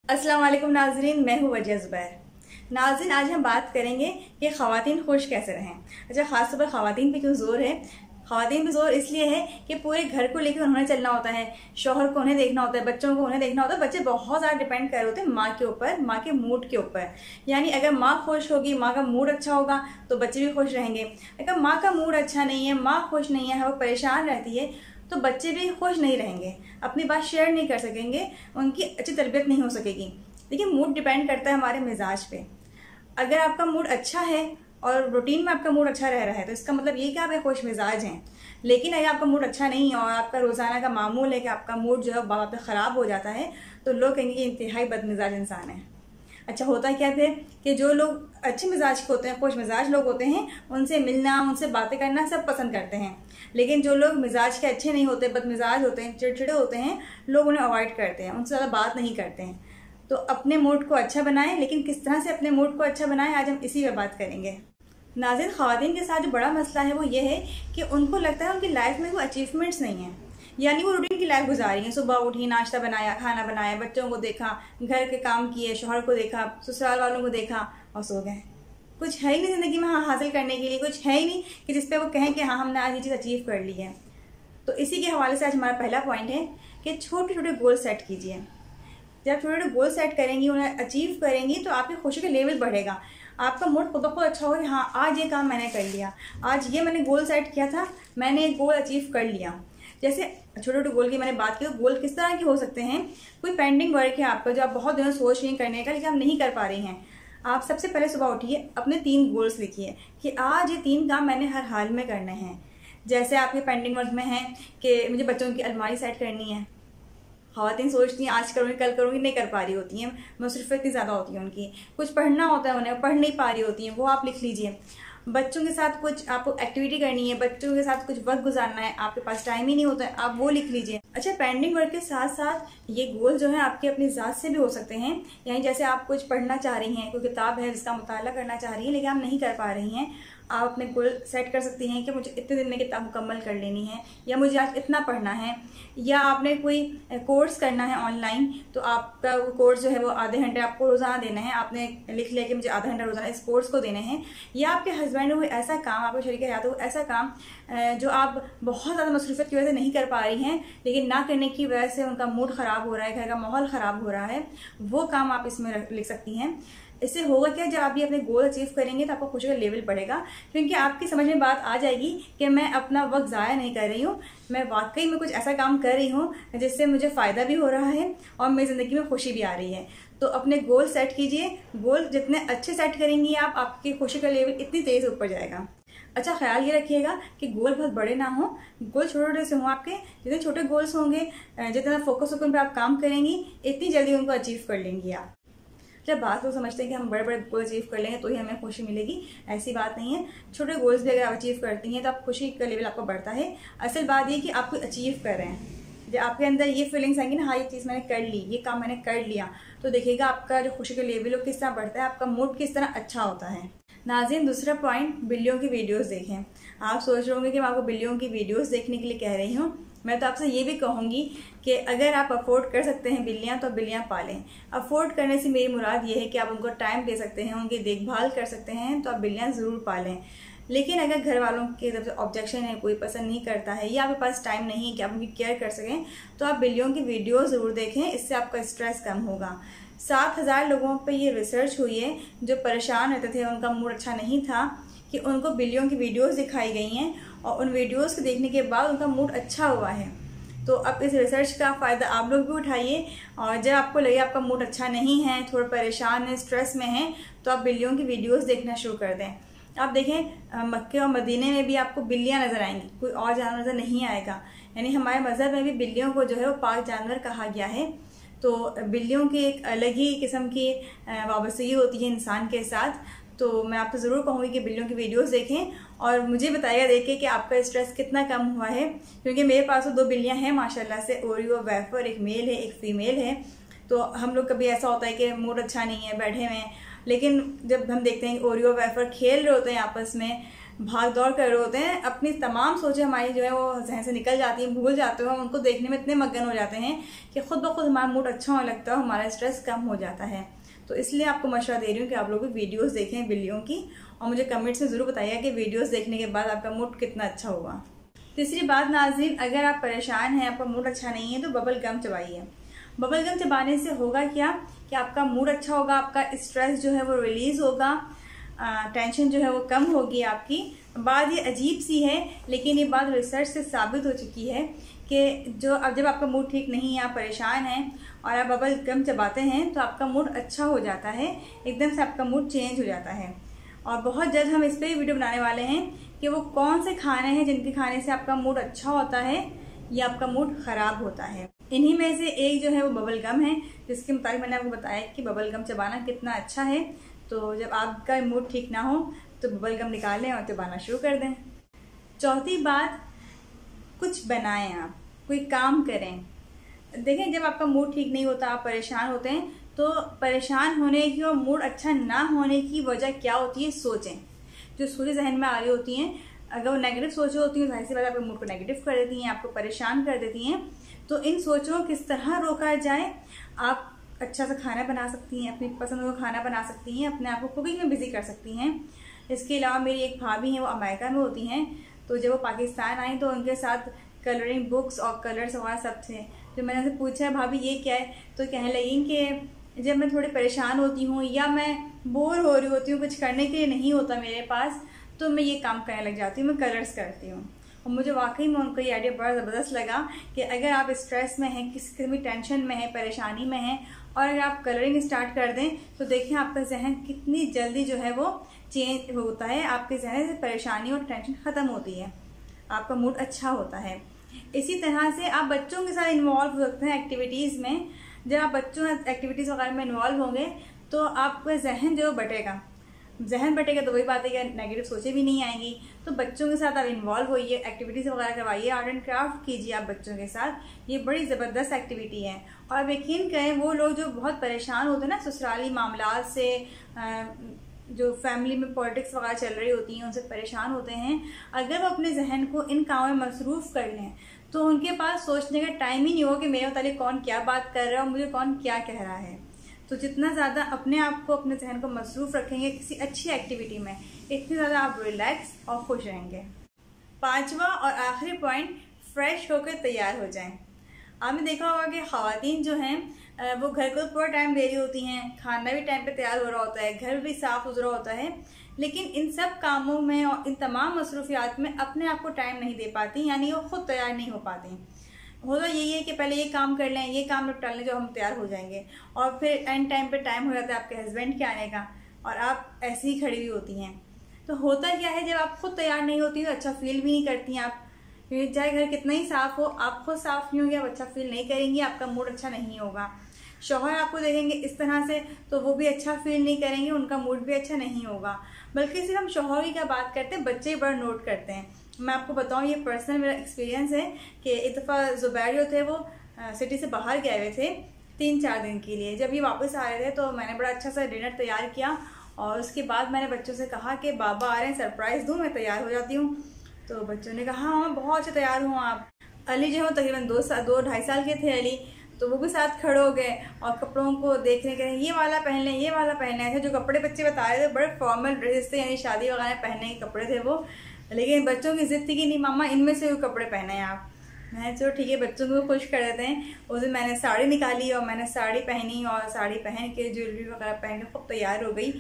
अस्सलाम वालेकुम नाज़रीन, मैं हूँ वजिया ज़ुबैर। नाज़रीन, आज हम बात करेंगे कि ख़वातीन खुश कैसे रहें। अच्छा, ख़ास तौर पर ख़वातीन पे क्यों ज़ोर है? ख़वातीन पे ज़ोर इसलिए है कि पूरे घर को लेकर उन्हें चलना होता है, शौहर को उन्हें देखना होता है, बच्चों को उन्हें देखना होता है। बच्चे बहुत ज़्यादा डिपेंड कर रहे होते हैं माँ के ऊपर, माँ के मूड के ऊपर। यानी अगर माँ खुश होगी, माँ का मूड अच्छा होगा तो बच्चे भी खुश रहेंगे। अगर माँ का मूड अच्छा नहीं है, माँ खुश नहीं है, वो परेशान रहती है, तो बच्चे भी खुश नहीं रहेंगे, अपनी बात शेयर नहीं कर सकेंगे, उनकी अच्छी तरबियत नहीं हो सकेगी। देखिए, मूड डिपेंड करता है हमारे मिजाज पे। अगर आपका मूड अच्छा है और रूटीन में आपका मूड अच्छा रह रहा है तो इसका मतलब ये कि आप एक खुश मिजाज हैं। लेकिन अगर आपका मूड अच्छा नहीं है और आपका रोज़ाना का मामूल है कि आपका मूड जो है बहुत ख़राब हो जाता है, तो लोग कहेंगे कि इंतहाई बदमिजाज इंसान है। अच्छा, होता क्या फिर कि जो लोग अच्छे मिजाज के होते हैं, खुश मिजाज लोग होते हैं, उनसे मिलना, उनसे बातें करना सब पसंद करते हैं। लेकिन जो लोग मिजाज के अच्छे नहीं होते, बदमिजाज होते हैं, चिड़चिड़े होते हैं, लोग उन्हें अवॉइड करते हैं, उनसे ज़्यादा बात नहीं करते हैं। तो अपने मूड को अच्छा बनाएं, लेकिन किस तरह से अपने मूड को अच्छा बनाएं, आज हम इसी पे बात करेंगे। नाज़रीन, ख़वातीन के साथ जो बड़ा मसला है वो ये है कि उनको लगता है उनकी लाइफ में कोई अचीवमेंट्स नहीं है। यानी वो रूटीन की लाइफ गुजारी है। सुबह उठी, नाश्ता बनाया, खाना बनाया, बच्चों को देखा, घर के काम किए, शौहर को देखा, ससुराल वालों को देखा और सो गए। कुछ है ही नहीं ज़िंदगी में हासिल करने के लिए, कुछ है ही नहीं कि जिसपे वो कहें कि हाँ, हमने आज ये चीज़ अचीव कर ली है। तो इसी के हवाले से आज हमारा पहला पॉइंट है कि छोटे छोटे गोल सेट कीजिए। जब छोटे छोटे गोल सेट करेंगी, उन्हें अचीव करेंगी, तो आपकी खुशी का लेवल बढ़ेगा। आपका मूड खुद ब खुद अच्छा होगा कि हाँ, आज ये काम मैंने कर लिया, आज ये मैंने गोल सेट किया था, मैंने एक गोल अचीव कर लिया। जैसे छोटे छोटे गोल की मैंने बात की, तो गोल किस तरह के हो सकते हैं? कोई पेंडिंग वर्क है आपका जो आप बहुत दिनों सोच रही हैं करने का, लेकिन आप नहीं कर पा रही हैं। आप सबसे पहले सुबह उठिए, अपने 3 गोल्स लिखिए कि आज ये 3 काम मैंने हर हाल में करने हैं। जैसे आपके पेंडिंग वर्क में है कि मुझे बच्चों की अलमारी सेट करनी है। ख़वातीन सोचती हैं आज करूँगी, कल करूँगी, नहीं कर पा रही होती हैं, मसरूफ़ियत इतनी ज़्यादा होती है उनकी। कुछ पढ़ना होता है उन्हें, पढ़ नहीं पा रही होती हैं, वो आप लिख लीजिए। बच्चों के साथ कुछ आपको एक्टिविटी करनी है, बच्चों के साथ कुछ वक्त गुजारना है, आपके पास टाइम ही नहीं होता है, आप वो लिख लीजिए। अच्छा, पेंडिंग वर्क के साथ साथ ये गोल जो है आपके अपनी ज़ात से भी हो सकते हैं। यानी जैसे आप कुछ पढ़ना चाह रही हैं, कोई किताब है जिसका मुताला करना चाह रही हैं, लेकिन आप नहीं कर पा रही हैं, आप अपने गोल सेट कर सकती हैं कि मुझे इतने दिन में किताब मुकम्मल कर लेनी है, या मुझे आज इतना पढ़ना है। या आपने कोई कोर्स करना है ऑनलाइन, तो आपका वो कोर्स जो है वो आधे घंटे आपको रोज़ाना देना है। आपने लिख लिया कि मुझे आधा घंटा रोज़ाना इस कोर्स को देने हैं। या आपके हस्बैंड ने कोई ऐसा काम, आपको शरीक हयात हो ऐसा काम जो आप बहुत ज़्यादा मसरूफियत की वजह से नहीं कर पा रही हैं, लेकिन ना करने की वजह से उनका मूड ख़राब हो रहा है, घर का माहौल ख़राब हो रहा है, वो काम आप इसमें लिख सकती हैं। इससे होगा क्या, जब आप ये अपने गोल अचीव करेंगे तो आपको खुशी का लेवल बढ़ेगा, क्योंकि आपकी समझ में बात आ जाएगी कि मैं अपना वक्त ज़ाया नहीं कर रही हूँ, मैं वाकई में कुछ ऐसा काम कर रही हूँ जिससे मुझे फ़ायदा भी हो रहा है और मेरी ज़िंदगी में खुशी भी आ रही है। तो अपने गोल सेट कीजिए। गोल जितने अच्छे सेट करेंगी आप, आपकी खुशी का लेवल इतनी तेज़ ऊपर जाएगा। अच्छा, ख्याल ये रखिएगा कि गोल बहुत बड़े ना हो, गोल छोटे छोटे से हों आपके। जितने छोटे गोल्स होंगे, जितना फोकस होकर उन पर आप काम करेंगी, इतनी जल्दी उनको अचीव कर लेंगी आप। जब बात लोग समझते हैं कि हम बड़े बड़े गोल अचीव कर लेंगे तो ही हमें खुशी मिलेगी, ऐसी बात नहीं है। छोटे गोल्स भी अगर आप अचीव करती हैं तो आप खुशी का लेवल आपको बढ़ता है। असल बात ये कि आप कुछ अचीव कर रहे हैं, जब आपके अंदर ये फीलिंग्स आएंगी ना, हाँ ये चीज़ मैंने कर ली, ये काम मैंने कर लिया, तो देखिएगा आपका जो खुशी का लेवल हो किस तरह बढ़ता है, आपका मूड किस तरह अच्छा होता है। नाज़रीन, दूसरा पॉइंट, बिल्लियों की वीडियोस देखें। आप सोच रहे होंगे कि मैं आपको बिल्लियों की वीडियोस देखने के लिए कह रही हूँ। मैं तो आपसे ये भी कहूँगी कि अगर आप अफोर्ड कर सकते हैं बिल्लियाँ, तो बिल्लियाँ पालें। अफोर्ड करने से मेरी मुराद ये है कि आप उनको टाइम दे सकते हैं, उनकी देखभाल कर सकते हैं, तो आप बिल्लियाँ ज़रूर पालें। लेकिन अगर घर वालों की तरफ से ऑब्जेक्शन है, कोई पसंद नहीं करता है, या आपके पास टाइम नहीं है कि आप उनकी केयर कर सकें, तो आप बिल्लियों की वीडियो ज़रूर देखें, इससे आपका स्ट्रेस कम होगा। 7000 लोगों पे ये रिसर्च हुई है जो परेशान रहते थे, उनका मूड अच्छा नहीं था, कि उनको बिल्लियों की वीडियोस दिखाई गई हैं और उन वीडियोस को देखने के बाद उनका मूड अच्छा हुआ है। तो अब इस रिसर्च का फ़ायदा आप लोग भी उठाइए, और जब आपको लगे आपका मूड अच्छा नहीं है, थोड़ा परेशान है, स्ट्रेस में है, तो आप बिल्लियों की वीडियोस देखना शुरू कर दें। आप देखें, मक्के और मदीने में भी आपको बिल्लियाँ नज़र आएंगी, कोई और जानवर नज़र नहीं आएगा। यानी हमारे मज़हब में भी बिल्लियों को जो है वो पाक जानवर कहा गया है। तो बिल्लियों की एक अलग ही किस्म की वाबस्तगी होती है इंसान के साथ। तो मैं आपको ज़रूर कहूँगी कि बिल्लियों की वीडियोस देखें और मुझे बताइए देखें कि आपका स्ट्रेस कितना कम हुआ है। क्योंकि मेरे पास तो 2 बिल्लियाँ हैं माशाल्लाह से, ओरियो वेफर, एक मेल है एक फ़ीमेल है। तो हम लोग कभी ऐसा होता है कि मूड अच्छा नहीं है, बैठे हुए हैं, लेकिन जब हम देखते हैं कि ओरियो वेफर खेल रहे होते हैं आपस में, भाग दौड़ कर रहे होते हैं, अपनी तमाम सोचें हमारी जो है वो जहन से निकल जाती हैं, भूल जाते हो, हम उनको देखने में इतने मगन हो जाते हैं कि खुद ब खुद हमारा मूड अच्छा होने लगता है, हमारा स्ट्रेस कम हो जाता है। तो इसलिए आपको मशवरा दे रही हूँ कि आप लोग भी वीडियोस देखें बिल्लियों की, और मुझे कमेंट्स में ज़रूर बताइए कि वीडियोस देखने के बाद आपका मूड कितना अच्छा हुआ। तीसरी बात नाज़रीन, अगर आप परेशान हैं, आपका मूड अच्छा नहीं है, तो बबल गम चबाइए। बबल गम चबाने से होगा क्या कि आपका मूड अच्छा होगा, आपका स्ट्रेस जो है वो रिलीज़ होगा, टेंशन जो है वो कम होगी आपकी। बात ये अजीब सी है, लेकिन ये बात रिसर्च से साबित हो चुकी है कि जब आपका मूड ठीक नहीं है, आप परेशान हैं और आप बबल गम चबाते हैं तो आपका मूड अच्छा हो जाता है, एकदम से आपका मूड चेंज हो जाता है। और बहुत जल्द हम इस पर वीडियो बनाने वाले हैं कि वो कौन से खाने हैं जिनके खाने से आपका मूड अच्छा होता है या आपका मूड ख़राब होता है। इन्हीं में से एक जो है वो बबल गम है, जिसके मुताबिक मैंने आपको बताया कि बबल गम चबाना कितना अच्छा है। तो जब आपका मूड ठीक ना हो तो बबल गम निकालें और चबाना शुरू कर दें। चौथी बात, कुछ बनाएं, आप कोई काम करें। देखें, जब आपका मूड ठीक नहीं होता, आप परेशान होते हैं, तो परेशान होने की और मूड अच्छा ना होने की वजह क्या होती है, सोचें। जो सोचें जहन में आ रही होती हैं, अगर वो नेगेटिव सोचें होती हैं, जाहिर सी बात आपके मूड को नेगेटिव कर देती हैं, आपको परेशान कर देती हैं। तो इन सोचों को किस तरह रोका जाए, आप अच्छा सा खाना बना सकती हैं, अपनी पसंद का खाना बना सकती हैं, अपने आप को कुकिंग में बिजी कर सकती हैं। इसके अलावा मेरी एक भाभी हैं, वो अमेरिका में होती हैं, तो जब वो पाकिस्तान आई तो उनके साथ कलरिंग बुक्स और कलर्स वगैरह सब थे। जो मैंने उनसे पूछा भाभी ये क्या है, तो कहने लगी कि जब मैं थोड़ी परेशान होती हूँ या मैं बोर हो रही होती हूँ, कुछ करने के लिए नहीं होता मेरे पास, तो मैं ये काम करने लग जाती हूँ, मैं कलर्स करती हूँ। और मुझे वाकई में उनका ये आइडिया बड़ा ज़बरदस्त लगा कि अगर आप स्ट्रेस में हैं, किसी किस्म की टेंशन में है, परेशानी में हैं, और अगर आप कलरिंग स्टार्ट कर दें तो देखिए आपका जहन कितनी जल्दी जो है वो चेंज होता है, आपके जहन से परेशानी और टेंशन ख़त्म होती है, आपका मूड अच्छा होता है। इसी तरह से आप बच्चों के साथ इन्वॉल्व हो सकते हैं एक्टिविटीज़ में। जब आप बच्चों एक्टिविटीज़ वगैरह में इन्वॉल्व होंगे तो आपका जहन जो बटेगा, जहन बटेगा तो वही बात है कि नेगेटिव सोचें भी नहीं आएंगी। तो बच्चों के साथ आप इन्वॉल्व होइए, एक्टिविटीज़ वगैरह करवाइए, आर्ट एंड क्राफ्ट कीजिए आप बच्चों के साथ। ये बड़ी ज़बरदस्त एक्टिविटी है। और आप यकीन करें, वो लोग जो बहुत परेशान होते हैं ना ससुराली मामलात से, जो फैमिली में पॉलिटिक्स वगैरह चल रही होती हैं, उनसे परेशान होते हैं, अगर वो अपने जहन को इन कामों में मसरूफ़ कर लें तो उनके पास सोचने का टाइम ही नहीं हो कि मेरे मुतालिक कौन क्या बात कर रहा है और मुझे कौन क्या कह रहा है। तो जितना ज़्यादा अपने आप को, अपने जहन को मसरूफ़ रखेंगे किसी अच्छी एक्टिविटी में, इतनी ज़्यादा आप रिलैक्स और खुश रहेंगे। पांचवा और आखिरी पॉइंट, फ्रेश होकर तैयार हो जाएं। आपने देखा होगा कि ख़वातीन जो हैं वो घर को पूरा टाइम दे रही होती हैं, खाना भी टाइम पे तैयार हो रहा होता है, घर भी साफ़ सुथरा होता है, लेकिन इन सब कामों में और इन तमाम मसरूफियात में अपने आप को टाइम नहीं दे पाती, यानी वो खुद तैयार नहीं हो पाती। होता यही है कि पहले ये काम कर लें, ये काम निपटा लें, जो हम तैयार हो जाएंगे, और फिर एंड टाइम पे टाइम हो जाता है आपके हस्बैंड के आने का और आप ऐसे ही खड़ी हुई होती हैं। तो होता क्या है, जब आप खुद तैयार नहीं होती तो अच्छा फील भी नहीं करती आप, चाहे घर कितना ही साफ हो, आप खुद साफ नहीं होंगे, आप अच्छा फील नहीं करेंगी, आपका मूड अच्छा नहीं होगा। शौहर आपको देखेंगे इस तरह से तो वो भी अच्छा फील नहीं करेंगे, उनका मूड भी अच्छा नहीं होगा। बल्कि सिर्फ हम शौहर की क्या बात करते हैं, बच्चे बड़ा नोट करते हैं। मैं आपको बताऊं, ये पर्सनल मेरा एक्सपीरियंस है कि एक दफ़ा ज़ुबैर जो थे वो सिटी से बाहर गए हुए थे 3-4 दिन के लिए। जब ये वापस आ रहे थे तो मैंने बड़ा अच्छा सा डिनर तैयार किया और उसके बाद मैंने बच्चों से कहा कि बाबा आ रहे हैं, सरप्राइज़ दूँ, मैं तैयार हो जाती हूँ। तो बच्चों ने कहा हाँ बहुत अच्छा तैयार हूँ आप। अली जो है तकरीबन 2-2.5 साल के थे अली, तो वो भी साथ खड़े हो गए और कपड़ों को देखने के ये वाला पहन लें, ये वाला पहनना है। जो कपड़े बच्चे बता रहे थे बड़े फॉर्मल ड्रेस थे, यानी शादी वगैरह पहनने के कपड़े थे वो, लेकिन बच्चों की जिद थी कि नहीं मामा इनमें से वो कपड़े पहने हैं आप। मैं चलो ठीक है, बच्चों को खुश कर देते हैं। उस दिन मैंने साड़ी निकाली और मैंने साड़ी पहनी और साड़ी पहन के ज्वेलरी वगैरह पहन के खूब तैयार हो गई।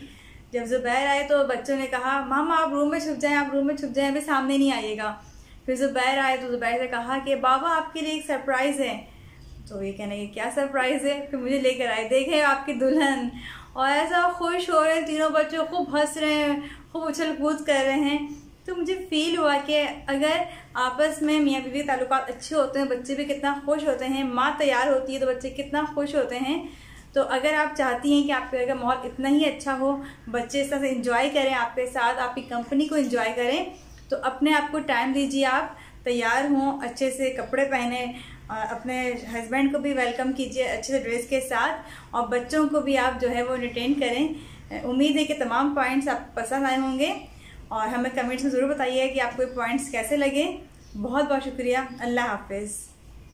जब ज़ुबैर आए तो बच्चों ने कहा मामा आप रूम में छुप जाएं, आप रूम में छुप जाएं, अभी सामने नहीं आइएगा। फिर ज़ुबैर आए तो ज़ुबैर से कहा कि बाबा आपके लिए एक सरप्राइज़ है। तो ये कहने कि क्या सरप्राइज़ है। फिर मुझे लेकर आए, देखें आपकी दुल्हन, और ऐसा खुश हो रहे हैं तीनों बच्चे, खूब हंस रहे हैं, खूब उछल कूद कर रहे हैं। तो मुझे फील हुआ कि अगर आपस में मियाँ बीवी के ताल्लुकात अच्छे होते हैं, बच्चे भी कितना खुश होते हैं, माँ तैयार होती है तो बच्चे कितना खुश होते हैं। तो अगर आप चाहती हैं कि आपके घर का माहौल इतना ही अच्छा हो, बच्चे इस तरह से इंजॉय करें आपके साथ, आपकी कंपनी को इंजॉय करें, तो अपने आप को टाइम दीजिए, आप तैयार हों, अच्छे से कपड़े पहने, अपने हस्बैंड को भी वेलकम कीजिए अच्छे से ड्रेस के साथ, और बच्चों को भी आप जो है वो एंटरटेन करें। उम्मीद है कि तमाम पॉइंट्स आपको पसंद आए होंगे और हमें कमेंट्स में ज़रूर बताइए कि आपको ये पॉइंट्स कैसे लगे। बहुत बहुत शुक्रिया। अल्लाह हाफिज़।